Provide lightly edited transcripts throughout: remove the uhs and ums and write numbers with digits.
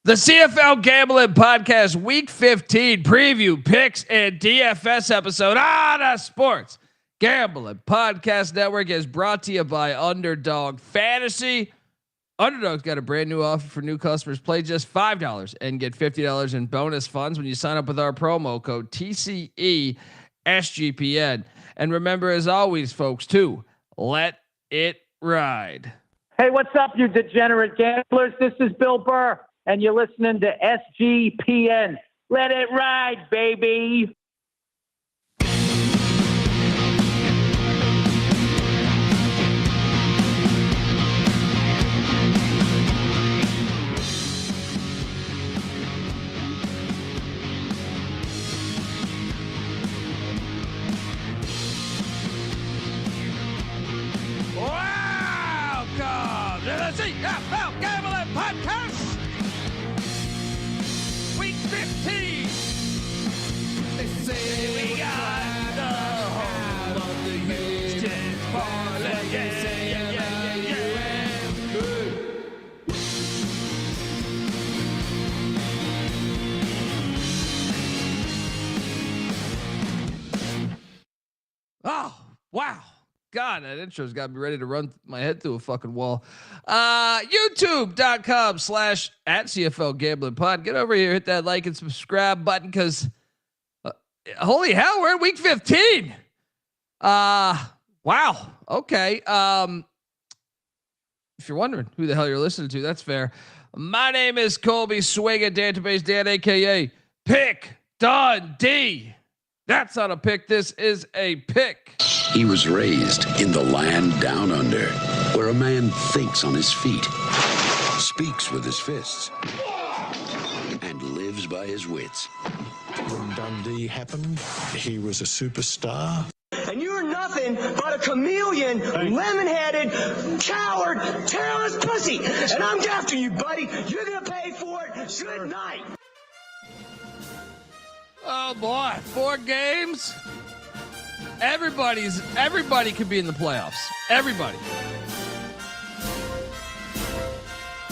The CFL Gambling Podcast Week 15 preview, picks, and DFS episode on the Sports Gambling Podcast Network is brought to you by Underdog Fantasy. Underdog's got a brand new offer for new customers. Play just $5 and get $50 in bonus funds when you sign up with our promo code TCESGPN. And remember, as always, folks, to let it ride. Hey, what's up, you degenerate gamblers? This is Bill Burr, and you're listening to SGPN. Let it ride, baby. Welcome to the CFL Gambling Podcast. Week 15. They say we got the whole of the Houston parlay. Oh, wow. God, that intro's got me ready to run my head through a fucking wall. YouTube.com/@CFL Gambling Pod. Get over here, hit that like and subscribe button because holy hell, we're in week 15. Wow. Okay. If you're wondering who the hell you're listening to, that's fair. My name is Colby Dant, Dan, aka Pick Dundee. That's not a pick. This is a pick. He was raised in the land down under, where a man thinks on his feet, speaks with his fists, and lives by his wits. When Dundee happened, he was a superstar. And you're nothing but a chameleon, lemon-headed, coward, tailless pussy. And I'm after you, buddy. You're going to pay for it. Good night. Oh boy, 4 games. Everybody could be in the playoffs. Everybody.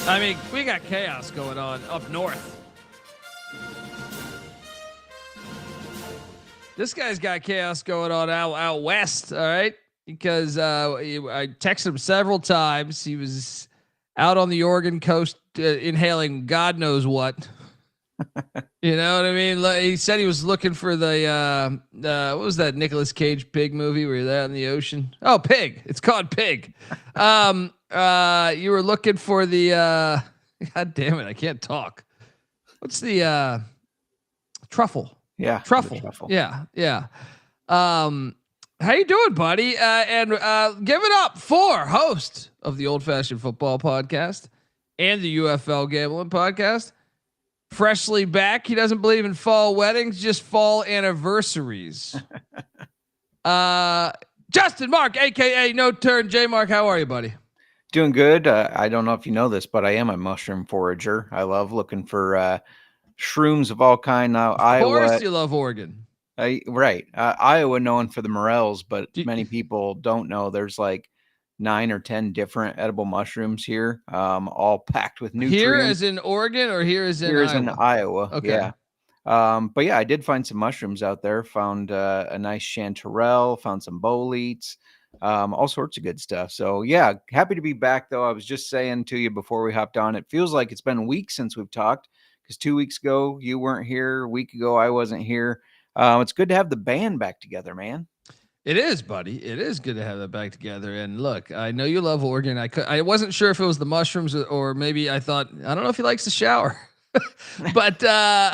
I mean, we got chaos going on up north. This guy's got chaos going on out west, all right? Because I texted him several times. He was out on the Oregon coast inhaling God knows what. You know what I mean? He said he was looking for the what was that Nicolas Cage Pig movie where you're out in the ocean? Oh, Pig. It's called Pig. You were looking for the God damn it, I can't talk. What's the truffle? Yeah. Truffle. Yeah. How you doing, buddy? And give it up for host of the Old Fashioned Football Podcast and the UFL Gambling Podcast. Freshly back. He doesn't believe in fall weddings, just fall anniversaries. Jmark, aka No Turn Jmark. How are you, buddy? Doing good. I don't know if you know this, but I am a mushroom forager. I love looking for shrooms of all kind. Now, of course, you love Oregon. Right. Iowa known for the morels, but many people don't know there's like 9 or 10 different edible mushrooms here, all packed with nutrients. Here as in Oregon or here as in Iowa? in Iowa. Okay. Yeah. But yeah, I did find some mushrooms out there. Found a nice chanterelle, found some boletes, all sorts of good stuff. So yeah, happy to be back though. I was just saying to you before we hopped on, it feels like it's been a week since we've talked because 2 weeks ago you weren't here. A week ago I wasn't here. It's good to have the band back together, man. It is, buddy. It is good to have that back together. And look, I know you love Oregon. I wasn't sure if it was the mushrooms or maybe I thought, I don't know if he likes to shower, but, how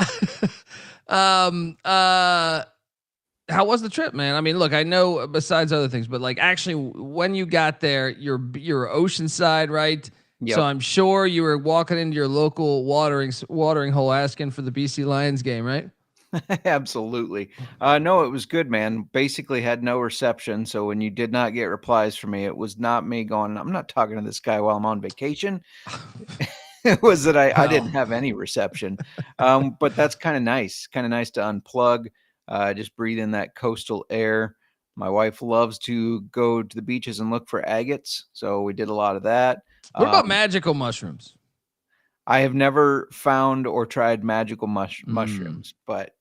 was the trip, man? I mean, look, I know besides other things, but like actually when you got there, you're Oceanside, right? Yep. So I'm sure you were walking into your local watering hole asking for the BC Lions game, right? Absolutely. No, it was good, man. Basically had no reception. So when you did not get replies from me, it was not me going, I'm not talking to this guy while I'm on vacation. It was that I didn't have any reception. But that's kind of nice to unplug, just breathe in that coastal air. My wife loves to go to the beaches and look for agates. So we did a lot of that. What about magical mushrooms? I have never found or tried magical mushrooms, but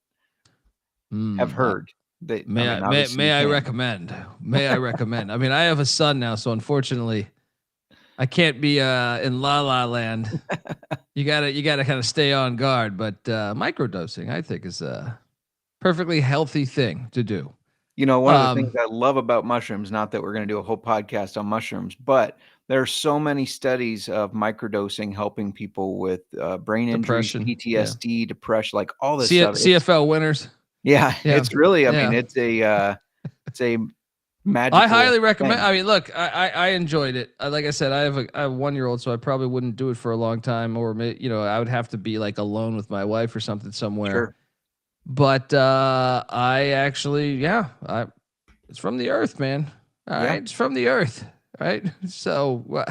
have heard that. May I obviously you can. recommend? May I recommend? I mean, I have a son now, so unfortunately, I can't be in La La Land. You gotta kind of stay on guard. But microdosing, I think, is a perfectly healthy thing to do. One of the things I love about mushrooms, not that we're going to do a whole podcast on mushrooms, but there are so many studies of microdosing helping people with brain injuries, Depression, PTSD, depression, like all this stuff. CFL winners. Yeah, Yeah. it's really, I Yeah. mean, it's a magical I highly recommend. thing. I mean, look, I enjoyed it. Like I said, I have a 1-year-old, so I probably wouldn't do it for a long time, or I would have to be like alone with my wife or something somewhere. Sure. But I actually, it's from the earth, man. All right, it's from the earth, right? So,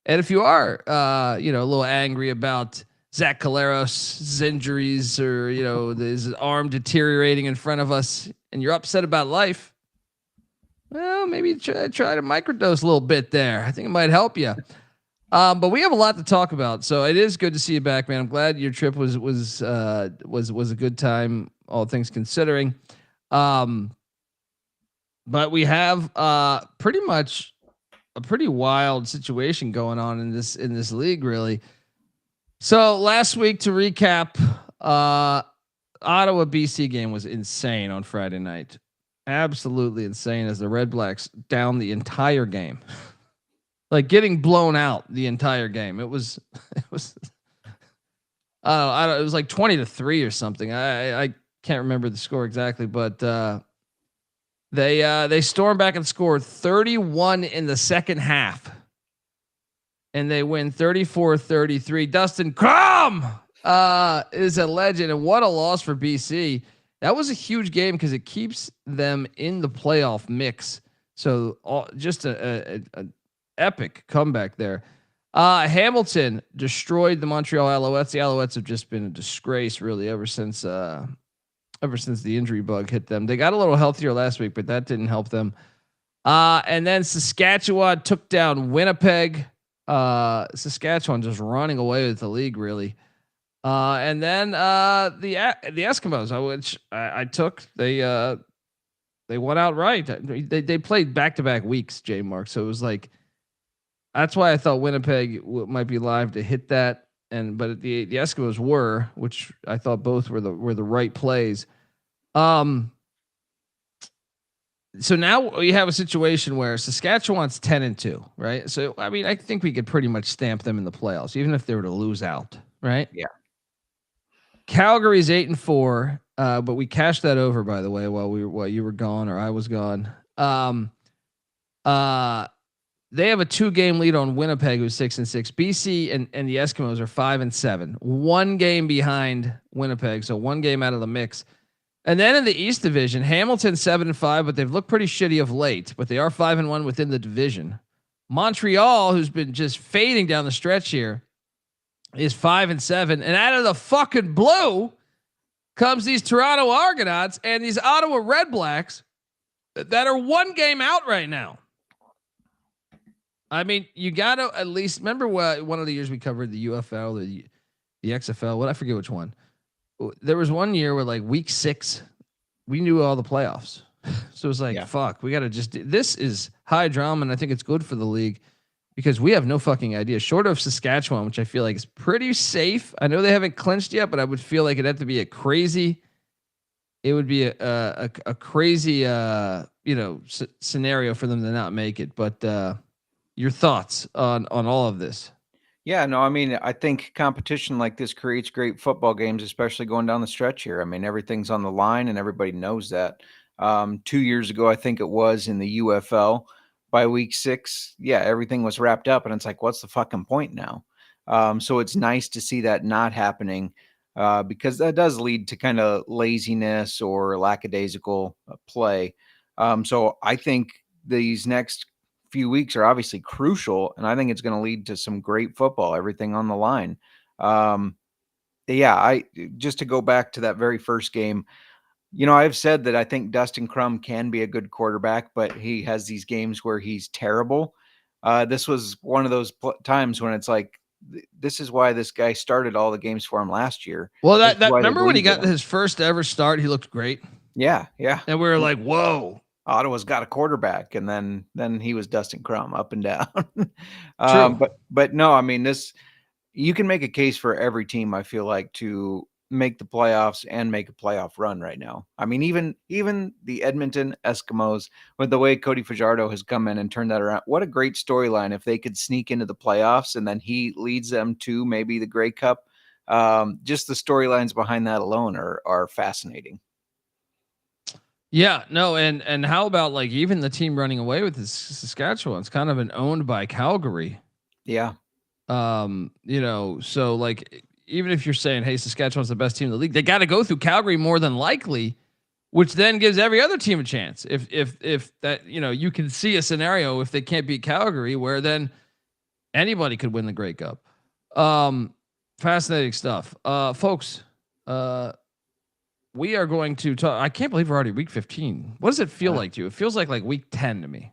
and if you are, a little angry about Zach Caleros' injuries, or his arm deteriorating in front of us, and you're upset about life, well, maybe try to microdose a little bit there. I think it might help you. But we have a lot to talk about, so it is good to see you back, man. I'm glad your trip was a good time, all things considering. But we have pretty much a pretty wild situation going on in this league, really. So last week, to recap, Ottawa BC game was insane on Friday night. Absolutely insane, as the Red Blacks down the entire game. Like getting blown out the entire game. It was it was like 20-3 or something. I can't remember the score exactly, but they stormed back and scored 31 in the second half. And they win 34-33. Dustin Crum is a legend, and what a loss for BC. That was a huge game because it keeps them in the playoff mix. So just an epic comeback there. Hamilton destroyed the Montreal Alouettes. The Alouettes have just been a disgrace, really, ever since the injury bug hit them. They got a little healthier last week, but that didn't help them. And then Saskatchewan took down Winnipeg. Saskatchewan just running away with the league, really. And then the Eskimos, which I took, they won outright. They played back-to-back weeks, Jmark. So it was like, that's why I thought Winnipeg might be live to hit that. But the Eskimos were, which I thought both were the right plays. So now we have a situation where Saskatchewan's 10-2, right? So I mean, I think we could pretty much stamp them in the playoffs, even if they were to lose out, right? Yeah. Calgary's 8-4, but we cashed that over, by the way, while you were gone or I was gone. They have a 2-game lead on Winnipeg, who's 6-6. BC and the Eskimos are 5-7, 1 game behind Winnipeg, so 1 game out of the mix. And then in the East Division, Hamilton 7-5, but they've looked pretty shitty of late. But they are 5-1 within the division. Montreal, who's been just fading down the stretch here, is 5-7, and out of the fucking blue comes these Toronto Argonauts and these Ottawa Red Blacks that are 1 game out right now. I mean, you got to at least remember what one of the years we covered the UFL, the XFL. I forget which one. There was 1 year where like week 6, we knew all the playoffs. So it was like, fuck, we got to this is high drama. And I think it's good for the league because we have no fucking idea, short of Saskatchewan, which I feel like is pretty safe. I know they haven't clinched yet, but I would feel like it'd have to be a crazy scenario for them to not make it. But your thoughts on all of this? Yeah, no, I mean, I think competition like this creates great football games, especially going down the stretch here. I mean, everything's on the line and everybody knows that. 2 years ago, I think it was in the UFL, by week 6, everything was wrapped up and it's like, what's the fucking point now? So it's nice to see that not happening because that does lead to kind of laziness or lackadaisical play. So I think these next few weeks are obviously crucial, and I think it's going to lead to some great football, everything on the line. I just to go back to that very first game, I've said that I think Dustin Crum can be a good quarterback, but he has these games where he's terrible. This was one of those times when it's like this is why this guy started all the games for him last year. Well, This is that why they remember when he believed in got him. his first ever start, he looked great. Yeah. And we were like, whoa. Ottawa's got a quarterback, and then he was Dustin Crum up and down. True. But no, I mean, this, you can make a case for every team, I feel like, to make the playoffs and make a playoff run right now. I mean, even the Edmonton Eskimos, with the way Cody Fajardo has come in and turned that around, what a great storyline if they could sneak into the playoffs and then he leads them to maybe the Grey Cup. Just the storylines behind that alone are fascinating. Yeah, no, and how about like even the team running away with this Saskatchewan's kind of been owned by Calgary. Yeah. So like even if you're saying, hey, Saskatchewan's the best team in the league, they got to go through Calgary more than likely, which then gives every other team a chance. If that, you can see a scenario if they can't beat Calgary where then anybody could win the Grey Cup. Fascinating stuff. Folks, we are going to talk. I can't believe we're already week 15. What does it feel like to you? It feels like week 10 to me.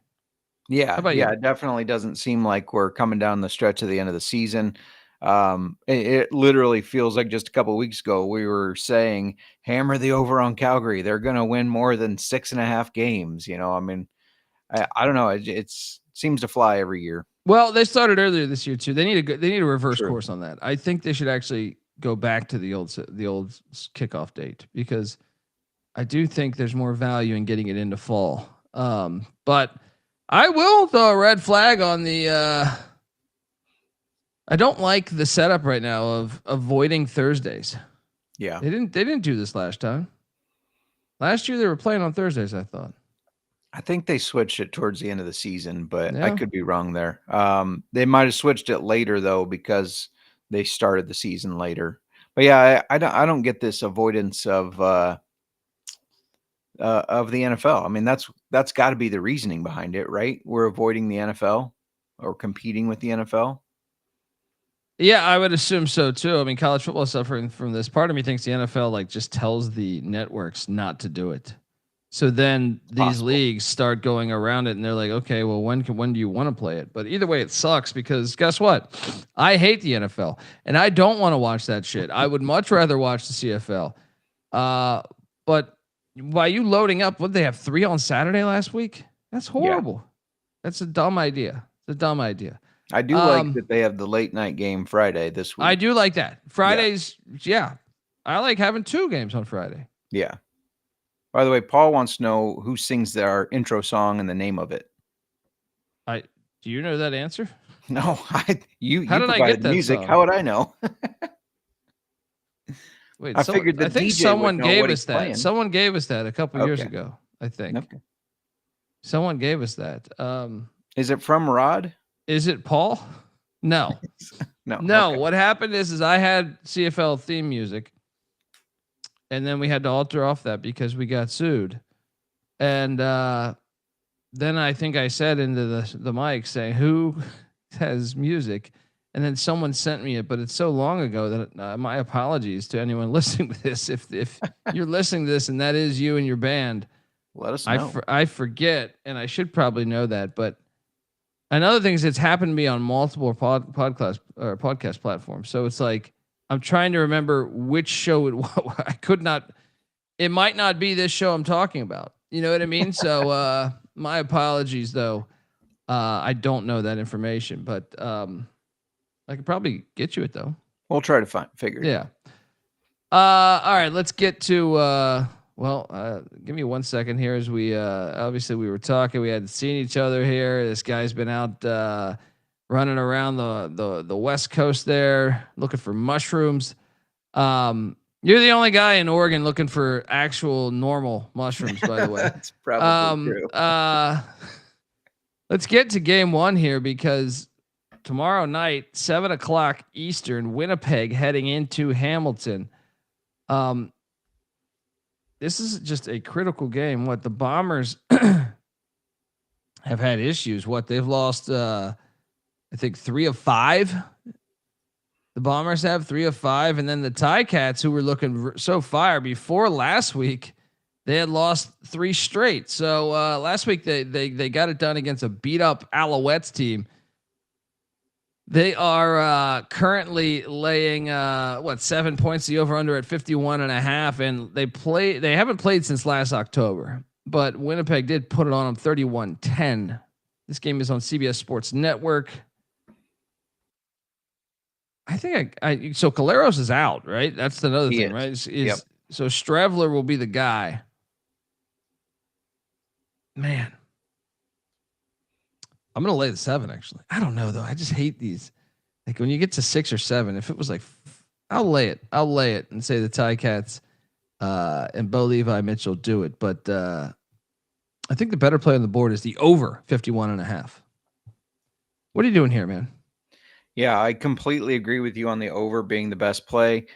Yeah. How about yeah. you? It definitely doesn't seem like we're coming down the stretch of the end of the season. It literally feels like just a couple of weeks ago, we were saying, hammer the over on Calgary. They're going to win more than 6.5 games. I mean, I don't know. It seems to fly every year. Well, they started earlier this year too. They need a reverse True. course on that. I think they should actually go back to the old kickoff date because I do think there's more value in getting it into fall. But I will throw a red flag on the. I don't like the setup right now of avoiding Thursdays. Yeah, they didn't do this last time. Last year they were playing on Thursdays, I thought. I think they switched it towards the end of the season, but Yeah. I could be wrong there. They might have switched it later though because they started the season later. But yeah, I don't get this avoidance of the NFL. I mean, that's got to be the reasoning behind it, right? We're avoiding the NFL or competing with the NFL. Yeah, I would assume so too. I mean, college football is suffering from this. Part of me thinks the NFL just tells the networks not to do it. So then these leagues start going around it and they're like, okay, well, when do you want to play it? But either way, it sucks because guess what? I hate the NFL and I don't want to watch that shit. I would much rather watch the CFL. But by you loading up, what they have 3 on Saturday last week? That's horrible. Yeah. That's a dumb idea. It's a dumb idea. I do like that they have the late night game Friday this week. I do like that. Fridays, yeah. I like having 2 games on Friday. Yeah. By the way, Paul wants to know who sings our intro song and the name of it. Do you know that answer? No, you How did I get that music? song? How would I know? Wait, I figured the I think DJ someone would know gave what us he's that. playing. Someone gave us that a couple years ago. I think. Okay. Someone gave us that. Is it from Rod? Is it Paul? No. No. Okay. What happened is I had CFL theme music, and then we had to alter off that because we got sued. And then I think I said into the mic saying, "Who has music?" And then someone sent me it, but it's so long ago that my apologies to anyone listening to this. If you're listening to this and that is you and your band, let us know. I forget, and I should probably know that. But another thing is it's happened to me on multiple podcast platforms. So it's like I'm trying to remember which show it was. I could not. It might not be this show I'm talking about. You know what I mean? So my apologies, though. I don't know that information, but I could probably get you it though. We'll try to figure it. Yeah. All right, let's get to give me 1 second here as we obviously we were talking, we hadn't seen each other here. This guy's been out running around the West Coast there looking for mushrooms. You're the only guy in Oregon looking for actual normal mushrooms, by the way. That's probably true. Let's get to game 1 here because tomorrow night, 7:00 Eastern, Winnipeg heading into Hamilton. This is just a critical game. What the Bombers have had issues. What they've lost, I think 3 of 5. The Bombers have 3 of 5, and then the Ticats, who were looking so fire before last week, they had lost 3 straight. So last week they got it done against a beat up Alouettes team. They are currently laying 7 points, the over under at 51.5, and they haven't played since last October, but Winnipeg did put it on them 31-10. This game is on CBS Sports Network. I think so Caleros is out, right? That's another thing, right? So Strevler will be the guy. Man. I'm going to lay the 7, actually. I don't know, though. I just hate these. Like, when you get to 6 or 7, if it was like, I'll lay it and say the Ticats and Bo Levi Mitchell do it. But I think the better play on the board is the over 51.5. What are you doing here, man? Yeah, I completely agree with you on the over being the best play.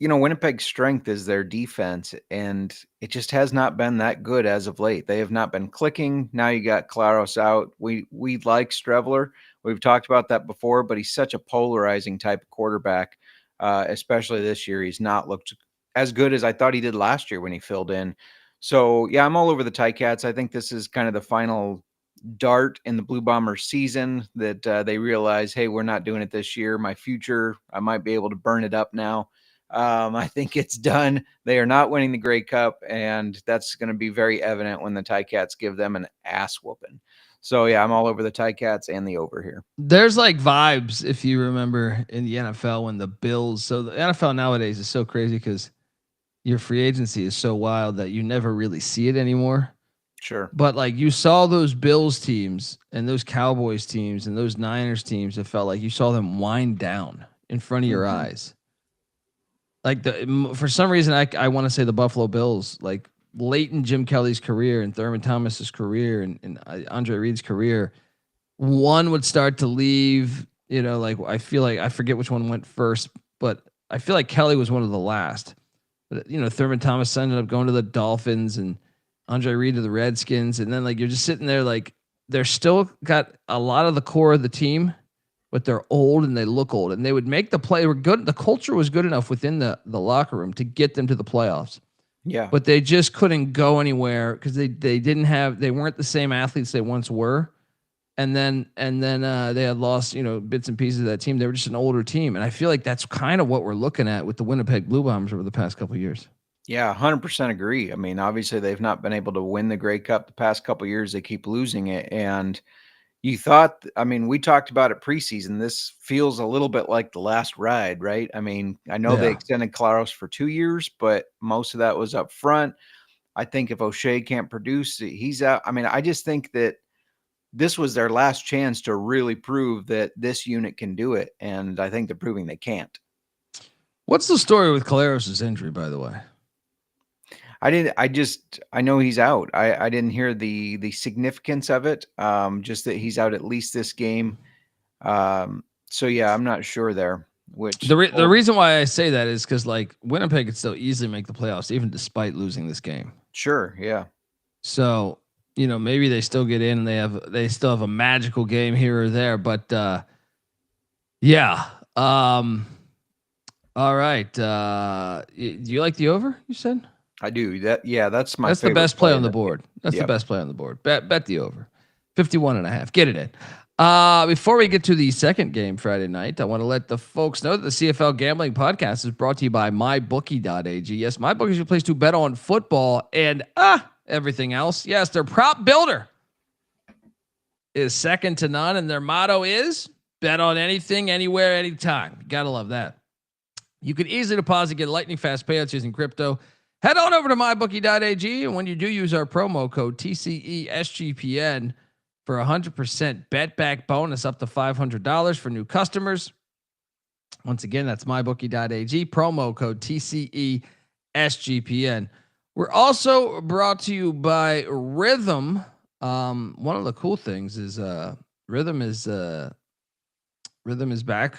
Winnipeg's strength is their defense, and it just has not been that good as of late. They have not been clicking. Now you got Claros out. We like Strevler. We've talked about that before, but he's such a polarizing type of quarterback, especially this year. He's not looked as good as I thought he did last year when he filled in. So, yeah, I'm all over the Ticats. I think this is kind of the final dart in the Blue Bombers season that they realize, hey, we're not doing it this year. My future, I might be able to burn it up now. I think it's done. They are not winning the Grey Cup, and that's going to be very evident when the Ticats give them an ass whooping. So, yeah, I'm all over the Ticats and the over here. There's like vibes, if you remember, in the NFL when the Bills. So the NFL nowadays is so crazy because your free agency is so wild that you never really see it anymore. Sure. But like you saw those Bills teams and those Cowboys teams and those Niners teams, it felt like you saw them wind down in front of your eyes. Like for some reason, I want to say the Buffalo Bills, like late in Jim Kelly's career and Thurman Thomas's career and Andre Reed's career, one would start to leave. Like I feel like I forget which one went first, but I feel like Kelly was one of the last. But Thurman Thomas ended up going to the Dolphins and Andre Reed to the Redskins, and then like you're just sitting there like they're still got a lot of the core of the team. But they're old and they look old, and they would make the play. Were good. The culture was good enough within the locker room to get them to the playoffs. Yeah. But they just couldn't go anywhere because they weren't the same athletes they once were. And then they had lost, bits and pieces of that team. They were just an older team. And I feel like that's kind of what we're looking at with the Winnipeg Blue Bombers over the past couple of years. Yeah, 100% agree. I mean, obviously they've not been able to win the Grey Cup the past couple of years. They keep losing it. And you thought, we talked about it preseason. This feels a little bit like the last ride, right? I mean, I know they extended Claros for 2 years, but most of that was up front. I think if O'Shea can't produce, he's out. I mean, I just think that this was their last chance to really prove that this unit can do it. And I think they're proving they can't. What's the story with Caleros' injury, by the way? I know he's out. I didn't hear the significance of it. Just that he's out at least this game. So yeah, I'm not sure there. The reason why I say that is because like Winnipeg could still easily make the playoffs even despite losing this game. Sure. Yeah. So, maybe they still get in and they still have a magical game here or there, but yeah. All right. Do you like the over, you said? I do. That's the best play on the board. That's the best play on the board. Bet the over. 51.5. Get it in. Before we get to the second game Friday night, I want to let the folks know that the CFL Gambling Podcast is brought to you by MyBookie.ag. Yes, MyBookie is your place to bet on football and everything else. Yes, their prop builder is second to none, and their motto is bet on anything, anywhere, anytime. You gotta love that. You can easily deposit, get lightning fast payouts using crypto. Head on over to mybookie.ag, and when you do use our promo code TCESGPN for 100% bet back bonus up to $500 for new customers. Once again, that's mybookie.ag, promo code TCESGPN. We're also brought to you by Rhythm. One of the cool things is Rhythm is back.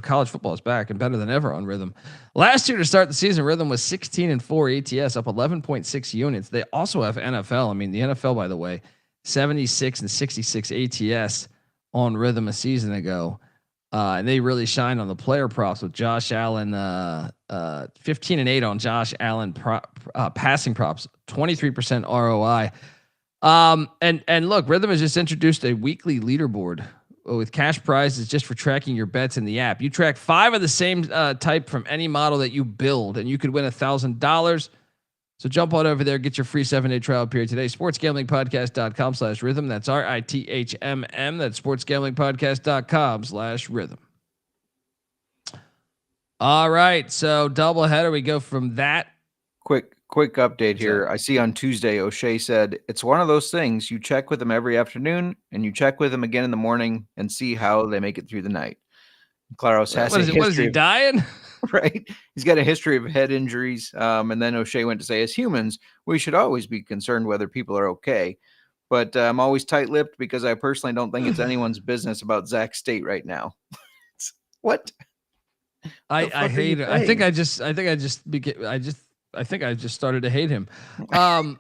College football is back and better than ever on Rhythm. Last year to start the season, Rhythm was 16-4 ATS, up 11.6 units. They also have NFL. I mean, the NFL, by the way, 76 and 66 ATS on Rhythm a season ago. And they really shined on the player props with Josh Allen, 15-8 on Josh Allen passing props, 23% ROI. And look, Rhythm has just introduced a weekly leaderboard with cash prizes just for tracking your bets in the app. You track 5 of the same type from any model that you build, and you could win $1,000. So jump on over there, get your free 7-day trial period today. sportsgamblingpodcast.com/rhythm. That's RITHMM. That's sportsgamblingpodcast.com/rhythm. All right. So doubleheader. We go from that. Quick update here. I see on Tuesday, O'Shea said it's one of those things you check with him every afternoon and you check with him again in the morning and see how they make it through the night. Claros has what is he dying? Right. He's got a history of head injuries. And then O'Shea went to say, as humans, we should always be concerned whether people are okay. But I'm always tight-lipped because I personally don't think it's anyone's business about Zach's state right now. What? I hate it. I think I just started to hate him. I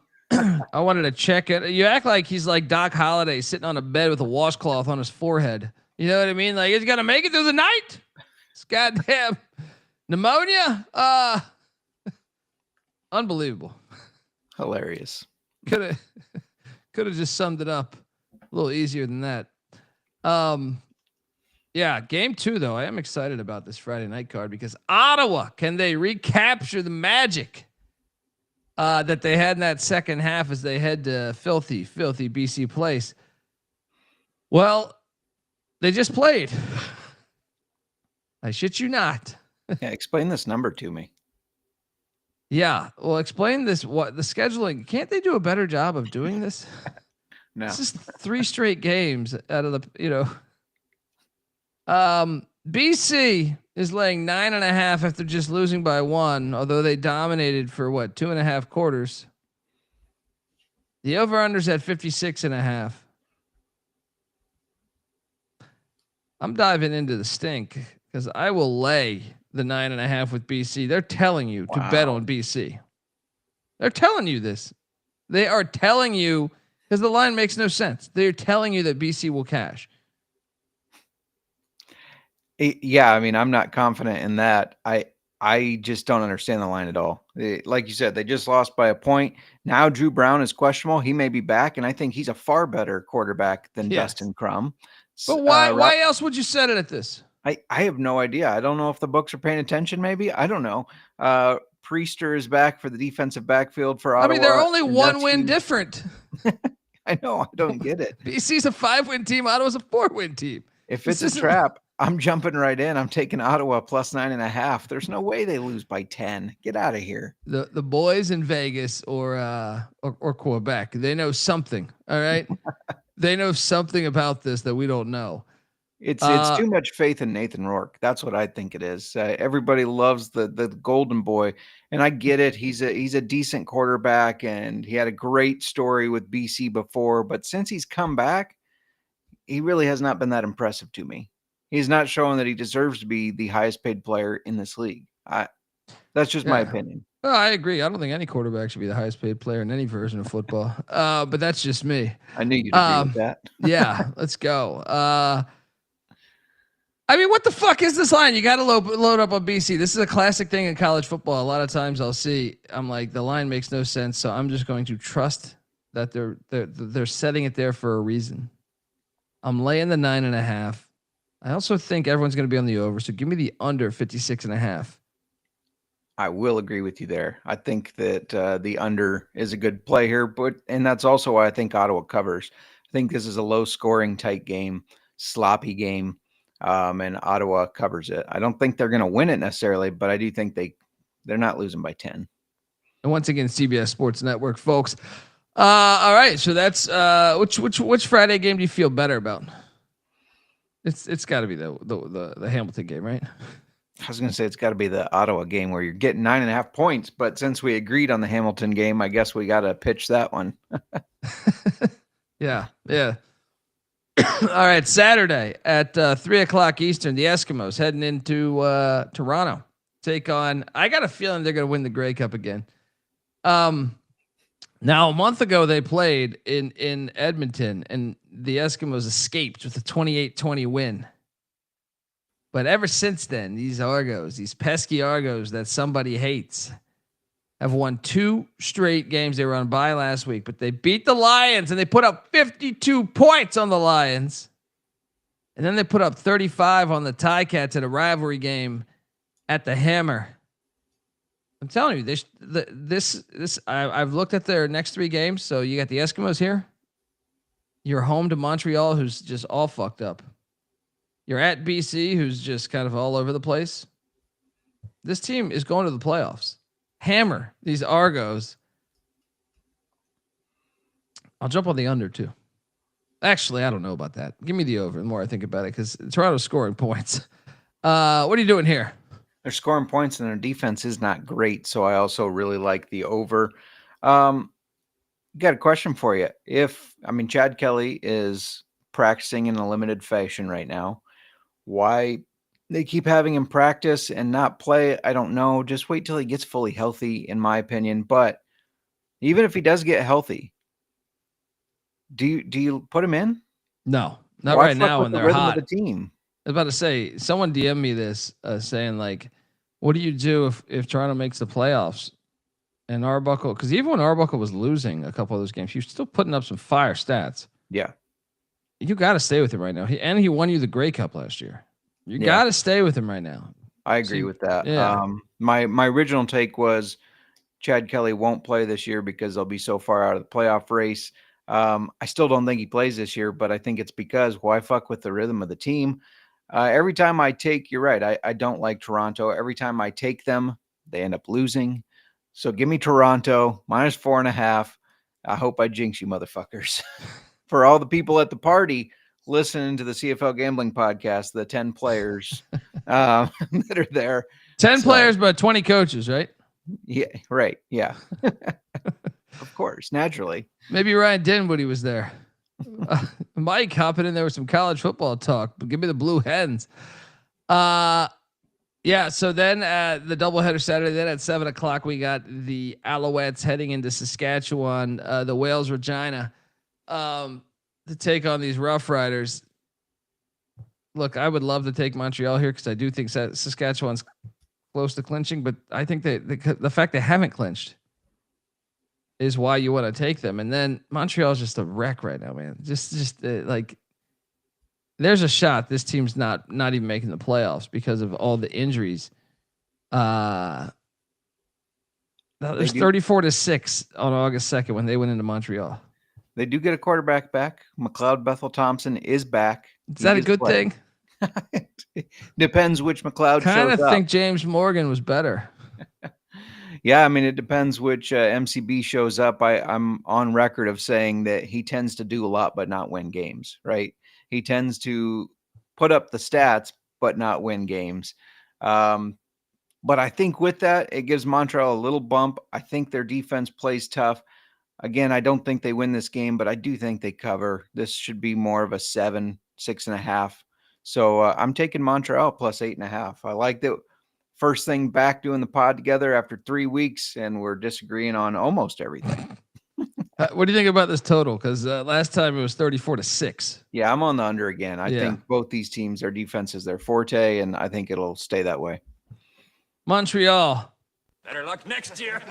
wanted to check it. You act like he's like Doc Holliday sitting on a bed with a washcloth on his forehead. You know what I mean? Like he's gonna make it through the night. It's goddamn pneumonia. Unbelievable. Hilarious. Could have just summed it up a little easier than that. Yeah, game 2 though. I am excited about this Friday night card because Ottawa, can they recapture the magic that they had in that second half as they head to filthy BC Place? Well, they just played. I shit you not. Yeah, explain this number to me. Yeah, well, explain this. What the scheduling? Can't they do a better job of doing this? No, this is 3 straight games out of the. BC is laying 9.5 after just losing by 1, although they dominated for 2.5 quarters. The over-under's at 56.5. I'm diving into the stink because I will lay the 9.5 with BC. They're telling you to bet on BC. They're telling you this. They are telling you because the line makes no sense. They're telling you that BC will cash. Yeah, I mean, I'm not confident in that. I just don't understand the line at all. Like you said, they just lost by a point. Now Drew Brown is questionable. He may be back, and I think he's a far better quarterback than Dustin Crum. But why else would you set it at this? I have no idea. I don't know if the books are paying attention. Maybe I don't know. Priester is back for the defensive backfield for Ottawa. I mean, they're only 1 win different. I know. I don't get it. BC's a 5-win team. Ottawa's a 4-win team. If it's a trap, I'm jumping right in. I'm taking Ottawa plus 9.5. There's no way they lose by 10. Get out of here. The boys in Vegas or Quebec, they know something. All right. They know something about this that we don't know. It's too much faith in Nathan Rourke. That's what I think it is. Everybody loves the golden boy, and I get it. He's a decent quarterback, and he had a great story with BC before. But since he's come back, he really has not been that impressive to me. He's not showing that he deserves to be the highest paid player in this league. That's just my opinion. Well, I agree. I don't think any quarterback should be the highest paid player in any version of football. But that's just me. I knew you'd agree with that. Yeah, let's go. I mean, what the fuck is this line? You got to load up on BC. This is a classic thing in college football. A lot of times I'm like, the line makes no sense, so I'm just going to trust that they're setting it there for a reason. I'm laying the 9.5. I also think everyone's going to be on the over, so give me the under 56.5. I will agree with you there. I think that the under is a good play here, and that's also why I think Ottawa covers. I think this is a low-scoring, tight game, sloppy game, and Ottawa covers it. I don't think they're going to win it necessarily, but I do think they're not losing by 10. And once again, CBS Sports Network, folks. All right, so that's which Friday game do you feel better about? It's got to be the Hamilton game, right? I was going to say it's got to be the Ottawa game where you're getting 9.5 points, but since we agreed on the Hamilton game, I guess we got to pitch that one. Yeah. All right, Saturday at 3:00 Eastern, the Eskimos heading into Toronto. Take on. I got a feeling they're going to win the Grey Cup again. Now, a month ago, they played in Edmonton, and the Eskimos escaped with a 28-20 win. But ever since then, these pesky Argos that somebody hates, have won 2 straight games. They were on bye last week, but they beat the Lions, and they put up 52 points on the Lions. And then they put up 35 on the Ticats at a rivalry game at the Hammer. I'm telling you, I've looked at their next 3 games. So you got the Eskimos here. You're home to Montreal, who's just all fucked up. You're at BC, who's just kind of all over the place. This team is going to the playoffs. Hammer these Argos. I'll jump on the under too. Actually, I don't know about that. Give me the over the more I think about it, because Toronto's scoring points. What are you doing here? They're scoring points and their defense is not great. So I also really like the over. Got a question for you. Chad Kelly is practicing in a limited fashion right now. Why they keep having him practice and not play, I don't know. Just wait till he gets fully healthy, in my opinion. But even if he does get healthy, do you put him in? No, not right now when they're hot. Of the team. I was about to say, someone DM me this saying like, what do you do if Toronto makes the playoffs? And Arbuckle, because even when Arbuckle was losing a couple of those games, he was still putting up some fire stats. Yeah. You got to stay with him right now. He won you the Grey Cup last year. You got to stay with him right now. I agree with that. Yeah. My original take was Chad Kelly won't play this year because they'll be so far out of the playoff race. I still don't think he plays this year, but I think it's because why fuck with the rhythm of the team? Every time I take, you're right. I don't like Toronto. Every time I take them, they end up losing. So give me Toronto -4.5. I hope I jinx you motherfuckers. For all the people at the party listening to the CFL gambling podcast, the 10 players that are there. 10 players, but 20 coaches, right? Yeah, right. Yeah. Of course, naturally. Maybe Ryan Dinwoody was there. Mike hopping in there with some college football talk, but give me the Blue Hens. Yeah, so then the doubleheader Saturday, then at 7:00, we got the Alouettes heading into Saskatchewan, the Wales Regina, to take on these Rough Riders. Look, I would love to take Montreal here because I do think Saskatchewan's close to clinching, but I think that the fact they haven't clinched is why you want to take them. And then Montreal is just a wreck right now, man. Just like there's a shot this team's not even making the playoffs because of all the injuries. There's 34-6 on August 2nd when they went into Montreal. They do get a quarterback back. McLeod Bethel Thompson is back. Is that a good thing? Depends which McLeod shows up. Kind of think James Morgan was better. Yeah, I mean, it depends which MCB shows up. I'm on record of saying that he tends to do a lot but not win games, right? He tends to put up the stats but not win games. But I think with that, it gives Montreal a little bump. I think their defense plays tough. Again, I don't think they win this game, but I do think they cover. This should be more of a 7, 6.5. So I'm taking Montreal +8.5. I like that. First thing back doing the pod together after 3 weeks, and we're disagreeing on almost everything. What do you think about this total? Because last time it was 34-6. Yeah, I'm on the under again. I think both these teams, their defense is their forte, and I think it'll stay that way. Montreal. Better luck next year.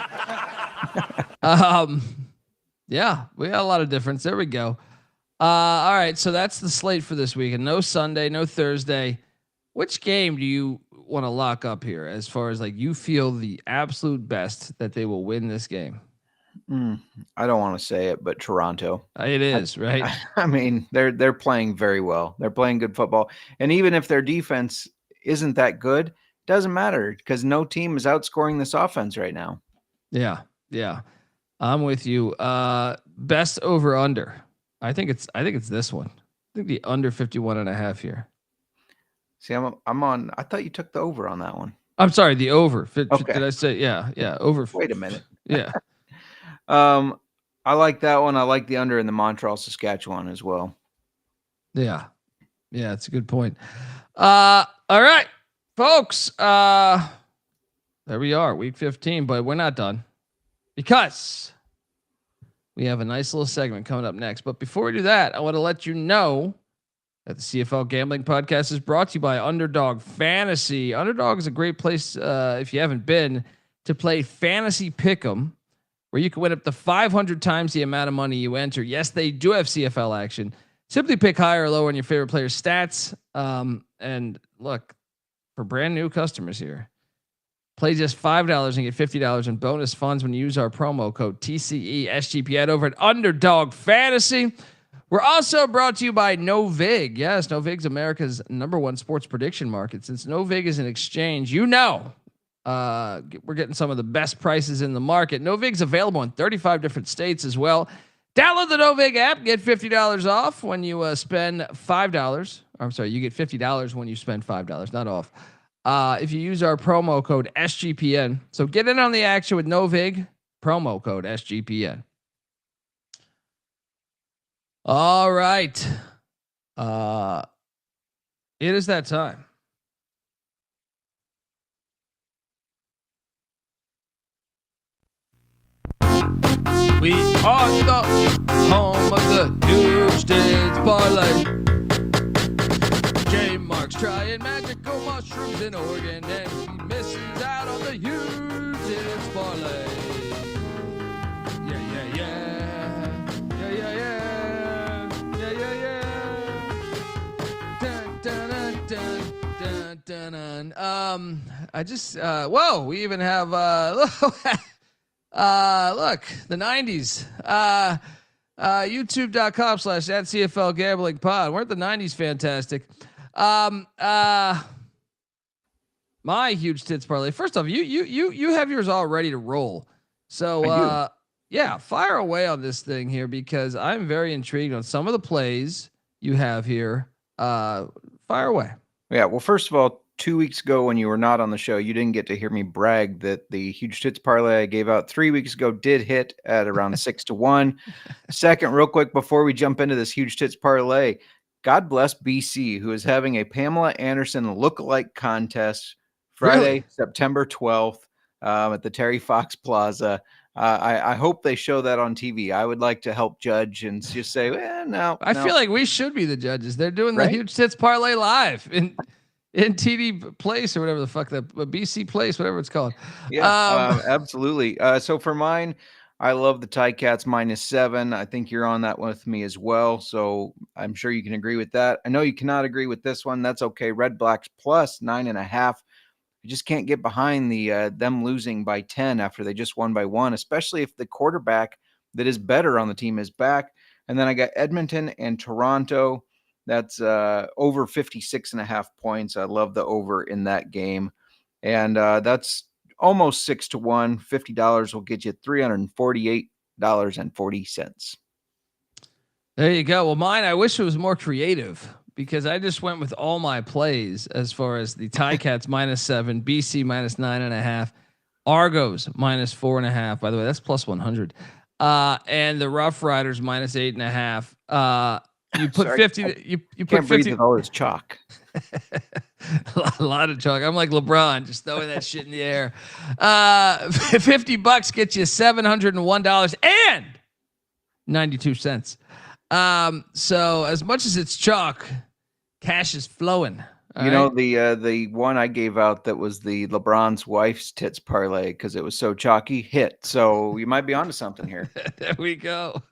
Yeah, we got a lot of difference. There we go. All right, so that's the slate for this week. And no Sunday, no Thursday. Which game do you want to lock up here as far as like you feel the absolute best that they will win this game? I don't want to say it, but Toronto. It is, right? I mean, they're playing very well. They're playing good football. And even if their defense isn't that good, doesn't matter because no team is outscoring this offense right now. Yeah. I'm with you. Best over under. I think it's this one. I think the under 51.5 here. See, I'm on. I thought you took the over on that one. I'm sorry, the over. Okay. Did I say over? Wait a minute. Yeah. I like that one. I like the under in the Montreal Saskatchewan as well. Yeah, it's a good point. All right, folks. There we are, week 15, but we're not done because we have a nice little segment coming up next. But before we do that, I want to let you know that the CFL Gambling Podcast is brought to you by Underdog Fantasy. Underdog is a great place, if you haven't been, to play fantasy pick'em, where you can win up to 500 times the amount of money you enter. Yes, they do have CFL action. Simply pick higher or lower on your favorite player's stats. And look, for brand new customers here, play just $5 and get $50 in bonus funds when you use our promo code TCESGPN over at Underdog Fantasy. We're also brought to you by Novig. Yes, Novig's America's #1 sports prediction market. Since Novig is an exchange, we're getting some of the best prices in the market. Novig's available in 35 different states as well. Download the Novig app, get $50 off when you spend $5. I'm sorry, you get $50 when you spend $5, not off. If you use our promo code SGPN. So get in on the action with Novig, promo code SGPN. All right. It is that time. We are the home of the huge tits parlay. Jmark's trying magical mushrooms in Oregon, and he misses out on the huge tits parlay. I just whoa, we even have look, the 90s. YouTube.com/@CFL Gambling Pod. Weren't the 90s fantastic? My huge tits parlay. First off, you have yours all ready to roll. So yeah, fire away on this thing here because I'm very intrigued on some of the plays you have here. Fire away. Yeah, well, first of all, 2 weeks ago when you were not on the show, you didn't get to hear me brag that the huge tits parlay I gave out 3 weeks ago did hit at around 6-1. Second, real quick, before we jump into this huge tits parlay, God bless BC, who is having a Pamela Anderson lookalike contest Friday, really? September 12th at the Terry Fox Plaza. I hope they show that on TV. I would like to help judge and just say, no. I feel like we should be the judges. They're doing the huge tits parlay live in TD Place or whatever the fuck that BC Place, whatever it's called. Yeah, absolutely. So for mine, I love the Ticats -7. I think you're on that with me as well. So I'm sure you can agree with that. I know you cannot agree with this one. That's okay. Red Blacks +9.5. You just can't get behind the them losing by 10 after they just won by 1, especially if the quarterback that is better on the team is back. And then I got Edmonton and Toronto. That's over 56.5 points. I love the over in that game. And that's almost 6-1. $50 will get you $348.40. There you go. Well, mine, I wish it was more creative because I just went with all my plays as far as the Ticats -7, BC -9.5, Argos -4.5. By the way, that's +100. And the Rough Riders -8.5. You put 50. You put 50. All this chalk. A lot of chalk. I'm like LeBron, just throwing that shit in the air. $50 gets you $701.92. So as much as it's chalk, cash is flowing. You know, the one I gave out that was the LeBron's wife's tits parlay because it was so chalky hit. So you might be onto something here. There we go.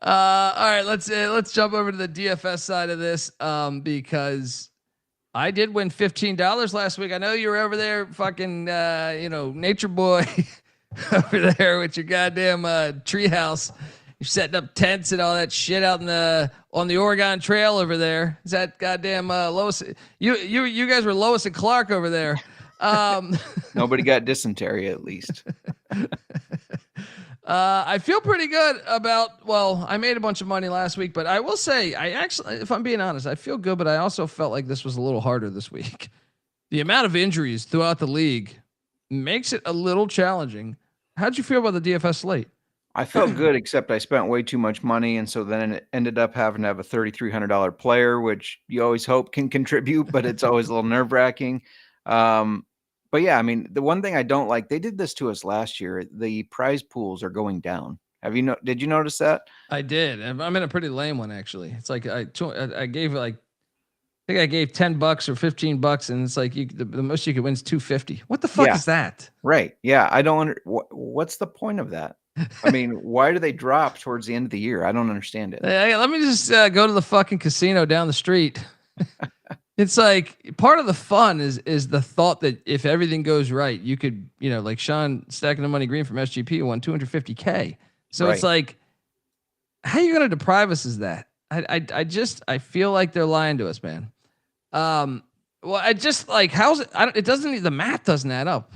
All right, let's jump over to the DFS side of this because I did win $15 last week. I know you were over there, fucking nature boy over there with your goddamn treehouse. You're setting up tents and all that shit out on the Oregon Trail over there. Is that goddamn Lois? You guys were Lois and Clark over there. Nobody got dysentery at least. I feel pretty good about, well, I made a bunch of money last week, but I will say I actually, if I'm being honest, I feel good, but I also felt like this was a little harder this week. The amount of injuries throughout the league makes it a little challenging. How'd you feel about the DFS slate? I felt good, except I spent way too much money. And so then it ended up having to have a $3,300 player, which you always hope can contribute, but it's always a little nerve wracking. But yeah, I mean, the one thing I don't like, they did this to us last year. The prize pools are going down. Did you notice that? I did. I'm in a pretty lame one, actually. It's like I gave I think I gave $10 or $15 and it's like the most you could win is $250. What the fuck is that? Right. Yeah. I don't what's the point of that? I mean, why do they drop towards the end of the year? I don't understand it. Hey, let me just go to the fucking casino down the street. It's like part of the fun is the thought that if everything goes right, you could, like Sean stacking the money green from SGP won 250K. So Right. it's like, how are you going to deprive us of that? I feel like they're lying to us, man. Well, I just like, how's it? It doesn't, the math doesn't add up.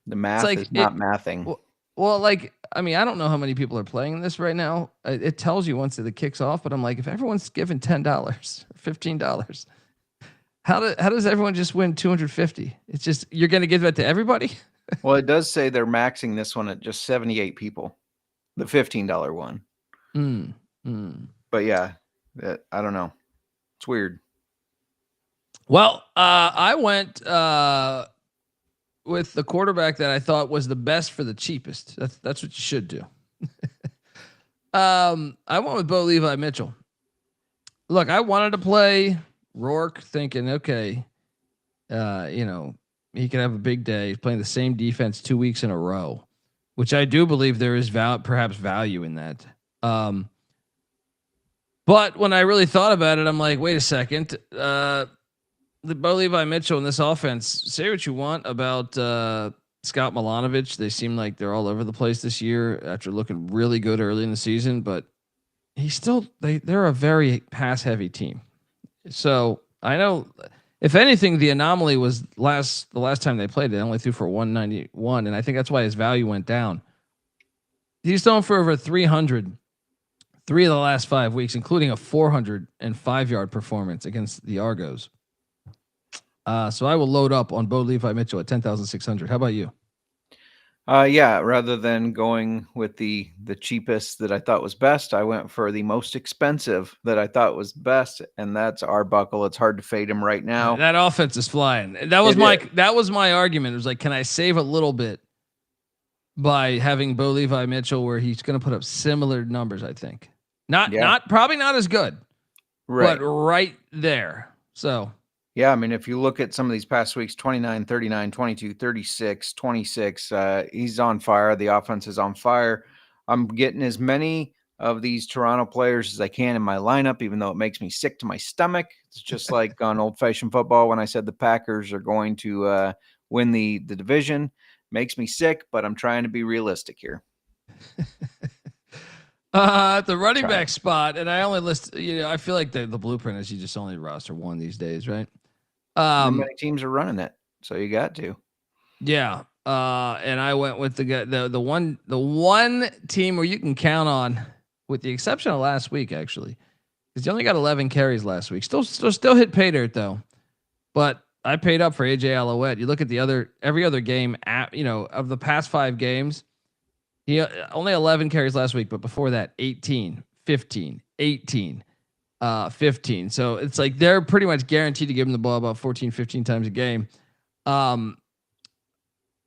The math is not mathing. Well, like, I mean, I don't know how many people are playing this right now. It tells you once it kicks off, but I'm like, if everyone's given $10 or $15, how does everyone just win 250? It's just, you're going to give that to everybody. Well, it does say they're maxing this one at just 78 people, the $15 one. But yeah, I don't know. It's weird. Well, I went with the quarterback that I thought was the best for the cheapest. That's what you should do. I went with Bo Levi Mitchell. Look, I wanted to play Rourke, thinking, okay, he could have a big day. He's playing the same defense 2 weeks in a row, which I do believe there is perhaps value in that. But when I really thought about it, I'm like, wait a second. The Bo Levi Mitchell in this offense, say what you want about Scott Milanovic. They seem like they're all over the place this year after looking really good early in the season, but they're a very pass heavy team. So I know, if anything, the anomaly was the last time they played, they only threw for 191, and I think that's why his value went down. He's thrown for over 300 3 of the last 5 weeks, including a 405-yard performance against the Argos. So I will load up on Bo Levi Mitchell at 10,600. How about you? Yeah, rather than going with the cheapest that I thought was best, I went for the most expensive that I thought was best, and that's Arbuckle. It's hard to fade him right now. That offense is flying. That was my argument. It was like, can I save a little bit by having Bo Levi Mitchell, where he's going to put up similar numbers? I think probably not as good, right, but right there. So. Yeah, I mean, if you look at some of these past weeks, 29, 39, 22, 36, 26, he's on fire. The offense is on fire. I'm getting as many of these Toronto players as I can in my lineup, even though it makes me sick to my stomach. It's just like on old-fashioned football when I said the Packers are going to win the division. Makes me sick, but I'm trying to be realistic here. At the running back spot, and I only list, I feel like the blueprint is you just only roster one these days, right? Many teams are running it, so you got to. Yeah. And I went with the one team where you can count on, with the exception of last week, actually, because you only got 11 carries last week. Still hit pay dirt though, but I paid up for AJ Alouette. You look at every other game of the past 5 games, he only 11 carries last week, but before that 18, 15, 18. 15. So it's like they're pretty much guaranteed to give him the ball about 14, 15 times a game. And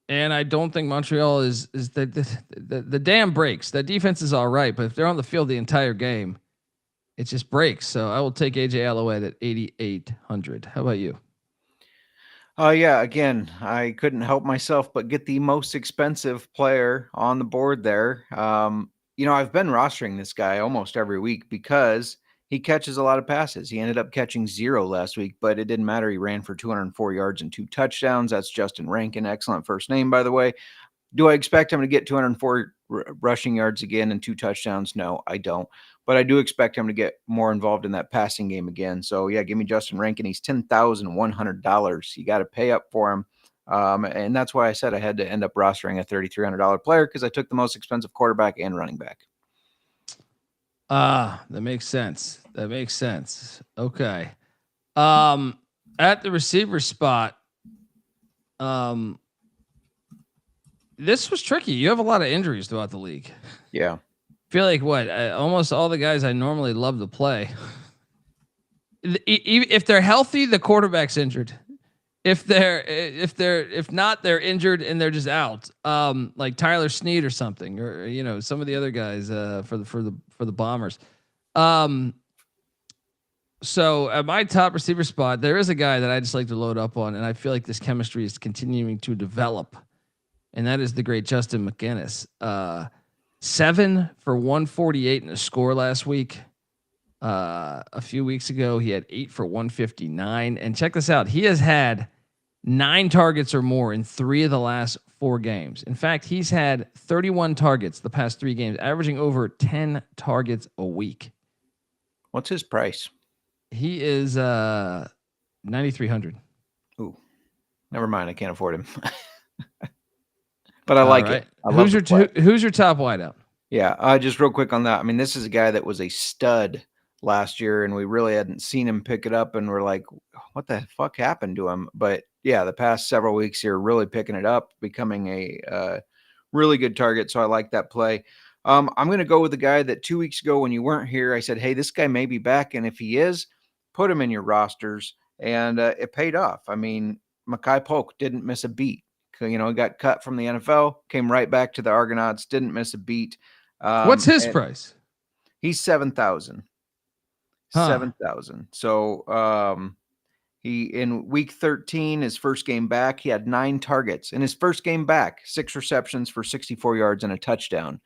I don't think Montreal is the dam breaks. That defense is all right, but if they're on the field the entire game, it just breaks. So I will take AJ Alouette at 8,800. How about you? Yeah, again, I couldn't help myself but get the most expensive player on the board there. I've been rostering this guy almost every week because he catches a lot of passes. He ended up catching 0 last week, but it didn't matter. He ran for 204 yards and 2 touchdowns. That's Justin Rankin. Excellent first name, by the way. Do I expect him to get 204 rushing yards again and 2 touchdowns? No, I don't. But I do expect him to get more involved in that passing game again. So, yeah, give me Justin Rankin. He's $10,100. You got to pay up for him. And that's why I said I had to end up rostering a $3,300 player, because I took the most expensive quarterback and running back. That makes sense. Okay. At the receiver spot, this was tricky. You have a lot of injuries throughout the league. Yeah. I feel like almost all the guys I normally love to play. If they're healthy, the quarterback's injured. If not, they're injured and they're just out. Like Tyler Snead or something, or some of the other guys for the Bombers. So at my top receiver spot, there is a guy that I just like to load up on, and I feel like this chemistry is continuing to develop, and that is the great Justin McGinnis. 7 for 148 in a score last week. A few weeks ago, he had 8 for 159. And check this out. He has had 9 targets or more in 3 of the last 4 games. In fact, he's had 31 targets the past 3 games, averaging over 10 targets a week. What's his price? He is 9,300. Ooh, never mind. I can't afford him. But I like it. Who's your top wideout? Yeah, just real quick on that. I mean, this is a guy that was a stud last year, and we really hadn't seen him pick it up, and we're like, what the fuck happened to him? But yeah, the past several weeks here, really picking it up, becoming a really good target. So I like that play. I'm going to go with the guy that 2 weeks ago when you weren't here, I said, hey, this guy may be back, and if he is, put him in your rosters, and it paid off. I mean, Makai Polk didn't miss a beat. He got cut from the NFL, came right back to the Argonauts, didn't miss a beat. What's his price? He's 7,000. 7,000. So he in week 13, his first game back, he had 9 targets. In his first game back, 6 receptions for 64 yards and a touchdown.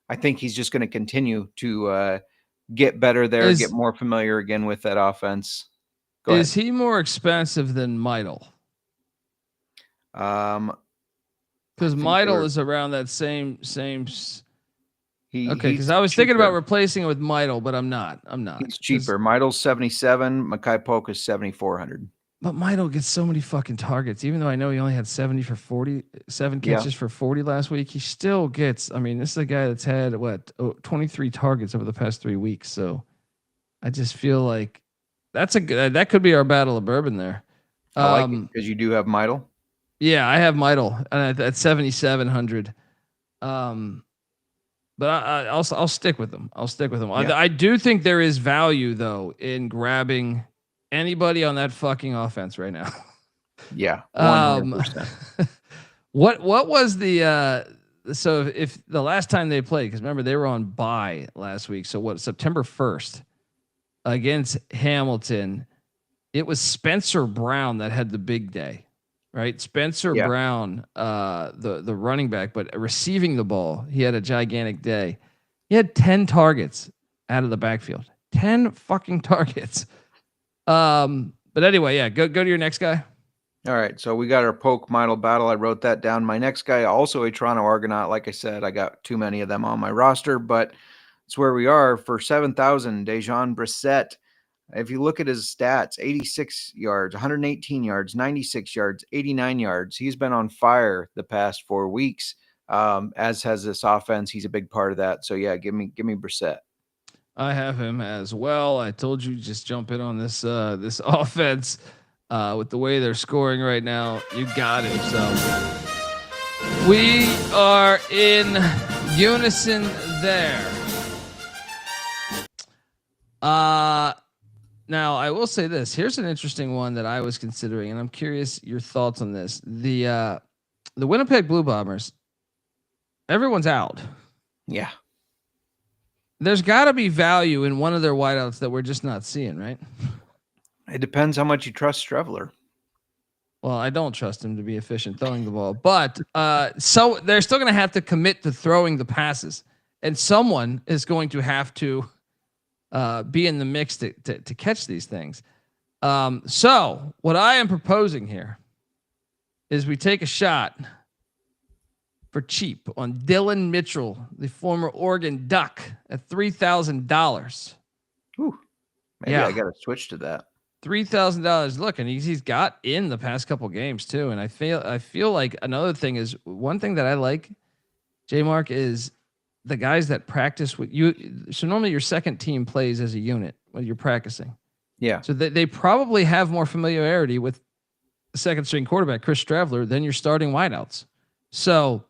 I think he's just going to continue to get better there, get more familiar again with that offense. Is he more expensive than Meidel? Because Meidel is around that same. Okay, because I was cheaper. thinking about replacing it with Meidel, but I'm not. He's cheaper. Meidel's 77. Makai Polk is 7,400. But Meidel gets so many fucking targets, even though I know he only had 70 for 47 catches for 40 last week. He still gets. I mean, this is a guy that's had 23 targets over the past 3 weeks. So I just feel like that could be our battle of bourbon there. I like it because you do have Meidel. Yeah, I have Meidel at 7,700. But I'll stick with them. Yeah. I do think there is value though in grabbing anybody on that fucking offense right now. Yeah. 100%. What was the so if the last time they played, because remember they were on bye last week. So September 1st against Hamilton, it was Spencer Brown that had the big day. Right, Spencer Brown, the running back, but receiving the ball, he had a gigantic day. He had 10 targets out of the backfield. 10 fucking targets. But anyway, yeah, go to your next guy. All right, so we got our Polk Meidel battle. I wrote that down. My next guy, also a Toronto Argonaut. Like I said, I got too many of them on my roster, but it's where we are for 7,000. Dejon Brissett. If you look at his stats, 86 yards, 118 yards, 96 yards, 89 yards. He's been on fire the past 4 weeks, as has this offense. He's a big part of that. So, yeah, give me Brissett. I have him as well. I told you just jump in on this offense with the way they're scoring right now. You got him. So we are in unison there. Now, I will say this. Here's an interesting one that I was considering, and I'm curious your thoughts on this. The Winnipeg Blue Bombers, everyone's out. Yeah. There's got to be value in one of their wideouts that we're just not seeing, right? It depends how much you trust Strevler. Well, I don't trust him to be efficient throwing the ball, but so they're still going to have to commit to throwing the passes, and someone is going to have to be in the mix to catch these things. So what I am proposing here is we take a shot for cheap on Dylan Mitchell, the former Oregon Duck, at $3,000. Maybe I got to switch to that. $3,000. Look, and he's got in the past couple games too. And I feel like another thing is one thing that I like, Jmark, is the guys that practice with you. So normally your second team plays as a unit when you're practicing. Yeah. So they probably have more familiarity with the second string quarterback, Chris Stravler, than your starting wideouts. So,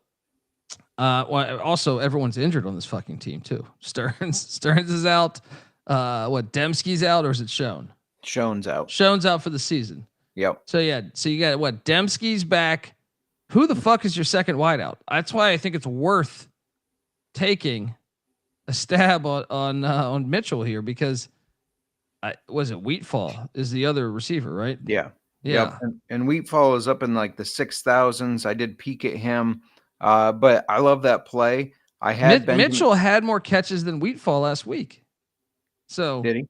also everyone's injured on this fucking team too. Stearns is out. Dembski's out, or is it Schoen? Schoen's out. Schoen's out for the season. Yep. So yeah. So you got Dembski's back. Who the fuck is your second wideout? That's why I think it's worth taking a stab on Mitchell here, because was it Wheatfall is the other receiver, right? Yeah. Yeah. Yep. And Wheatfall is up in like the 6,000s. I did peek at him, but I love that play. I had Mitchell had more catches than Wheatfall last week. So Did he?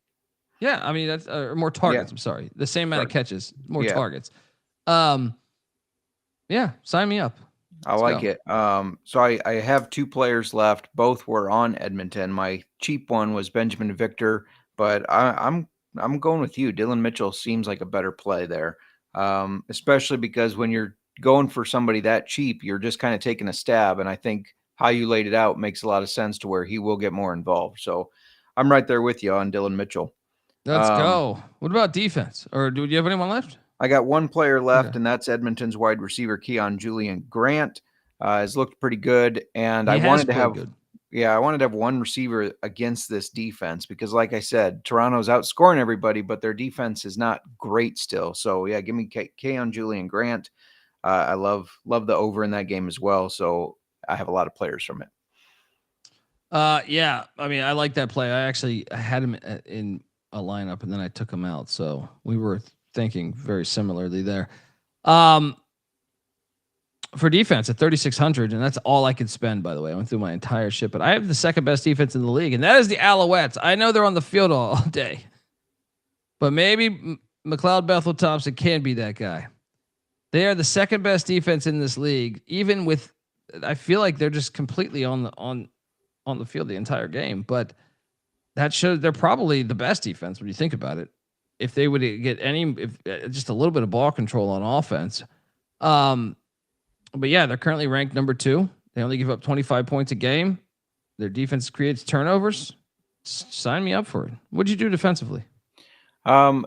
Yeah, I mean that's more targets. Yeah. I'm sorry, the same amount of catches, more Yeah. targets. Yeah, sign me up. I like it. So I have 2 players left. Both were on Edmonton. My cheap one was Benjamin Victor, but I'm going with you. Dylan Mitchell seems like a better play there, especially because when you're going for somebody that cheap, you're just kind of taking a stab. And I think how you laid it out makes a lot of sense to where he will get more involved. So I'm right there with you on Dylan Mitchell. Let's go. What about defense? Or do you have anyone left? I got 1 player left, and that's Edmonton's wide receiver Keon Julian Grant. Has looked pretty good, and I wanted to have I wanted to have 1 receiver against this defense because, like I said, Toronto's outscoring everybody, but their defense is not great still. So yeah, give me Keon Julian Grant. I love the over in that game as well. So I have a lot of players from it. Yeah, I mean I like that play. I had him in a lineup, and then I took him out. So we were thinking very similarly there. For defense at 3,600, and that's all I could spend, by the way. I went through my entire shit, but I have the second best defense in the league, and that is the Alouettes. I know they're on the field all day, but maybe McLeod Bethel Thompson can be that guy. They are the second best defense in this league, even with, I feel like they're just completely on the field the entire game, but that shows they're probably the best defense when you think about it. If they would get just a little bit of ball control on offense. But yeah, they're currently ranked number 2. They only give up 25 points a game. Their defense creates turnovers. Sign me up for it. What'd you do defensively? So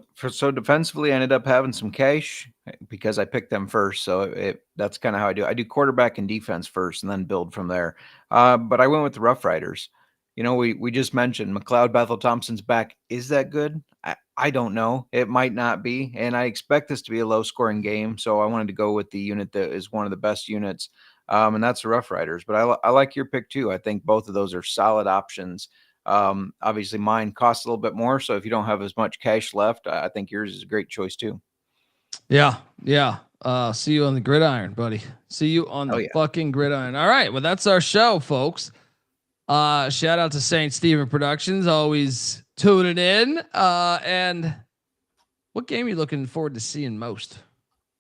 defensively, I ended up having some cash because I picked them first. So that's kind of how I do. I do quarterback and defense first, and then build from there. But I went with the Rough Riders. You know, we just mentioned McLeod Bethel Thompson's back. Is that good? I don't know. It might not be. And I expect this to be a low scoring game. So I wanted to go with the unit that is one of the best units. And that's the Rough Riders. But I like your pick too. I think both of those are solid options. Obviously mine costs a little bit more. So if you don't have as much cash left, I think yours is a great choice too. Yeah. Yeah. See you on the gridiron, buddy. See you on the fucking gridiron. All right. Well, that's our show, folks. Shout out to St. Stephen Productions, always tuning in. And what game are you looking forward to seeing most?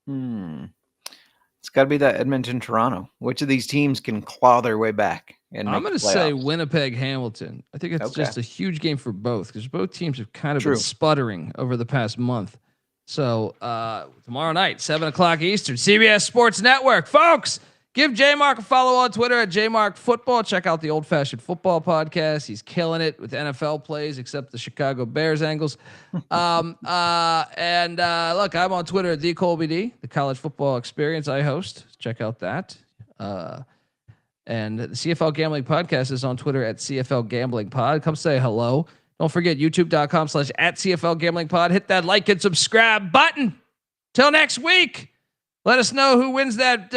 It's got to be that Edmonton Toronto. Which of these teams can claw their way back? And I'm going to say Winnipeg Hamilton. I think it's just a huge game for both because both teams have kind of been sputtering over the past month. So tomorrow night, 7:00 Eastern, CBS Sports Network, folks. Give Jmark a follow on Twitter at Jmark Football. Check out the Old Fashioned Football podcast. He's killing it with NFL plays, except the Chicago Bears angles. Look, I'm on Twitter at @Colby, the college football experience I host. Check out that. And the CFL Gambling Podcast is on Twitter at CFL Gambling Pod. Come say hello. Don't forget youtube.com/@CFL Gambling Pod. Hit that like and subscribe button. Till next week. Let us know who wins that.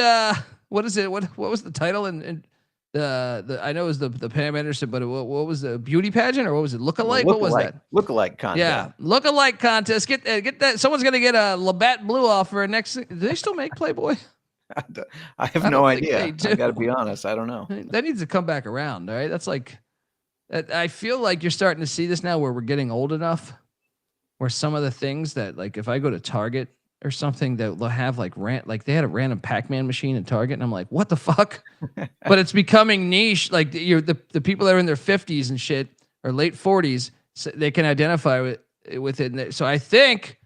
What is it? What was the title? And the I know it was the Pam Anderson, but what was the beauty pageant or what was it? Lookalike? What was that? Lookalike contest. Yeah, lookalike contest. Get that. Someone's gonna get a Labatt Blue offer next. Do they still make Playboy? I have no idea. I got to be honest. I don't know. That needs to come back around. All right, that's like. I feel like you're starting to see this now, where we're getting old enough, where some of the things that, like, if I go to Target or something, that they'll have like they had a random Pac-Man machine at Target, and I'm like, what the fuck? But it's becoming niche. Like the people that are in their 50s and shit or late 40s, so they can identify with it. So I think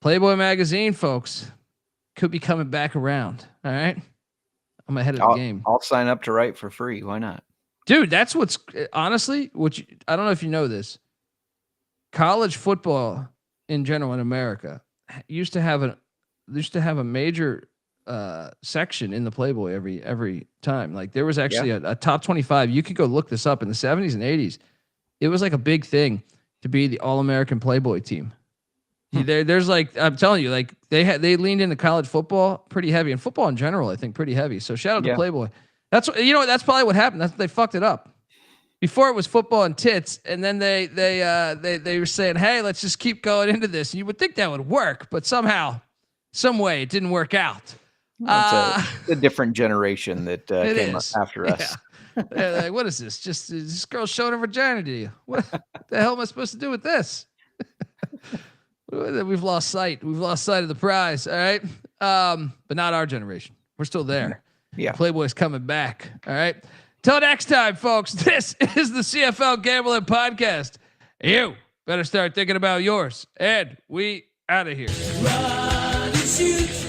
Playboy magazine, folks, could be coming back around. All right, I'm ahead of the game. I'll sign up to write for free. Why not? Dude, that's what's honestly, I don't know if you know this. College football in general in America used to have a major section in the Playboy every time. Like there was actually a top 25. You could go look this up in the 70s and 80s. It was like a big thing to be the All-American Playboy team. There's like, I'm telling you, like they leaned into college football pretty heavy, and football in general, I think, pretty heavy. So shout out to Playboy. That's that's probably what happened. They fucked it up. Before it was football and tits, and then they were saying, "Hey, let's just keep going into this." And you would think that would work, but somehow, some way, it didn't work out. It's a different generation that came after us. Like, what is this? Just this girl showing her vagina to you. What the hell am I supposed to do with this? We've lost sight. We've lost sight of the prize. All right. But not our generation. We're still there. Yeah. Playboy's coming back. All right. Till next time, folks. This is the CFL Gambling Podcast. You better start thinking about yours. And we out of here. Run and shoot.